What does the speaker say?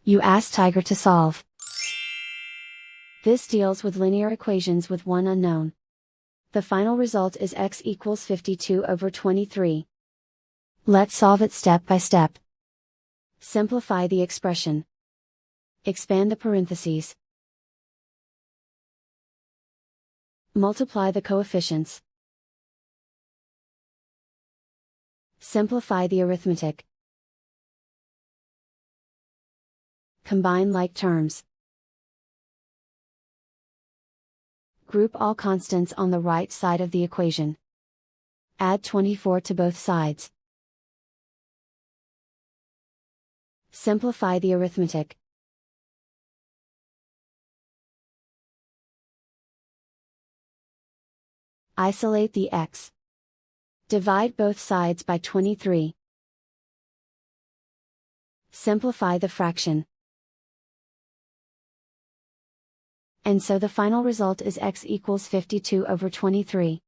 You ask Tiger to solve. This deals with linear equations with one unknown. The final result is x equals 52/23. Let's solve it step by step. Simplify the expression. Expand the parentheses. Multiply the coefficients. Simplify the arithmetic. Combine like terms. Group all constants on the right side of the equation. Add 24 to both sides. Simplify the arithmetic. Isolate the x. Divide both sides by 23. Simplify the fraction. And so the final result is x equals 52/23.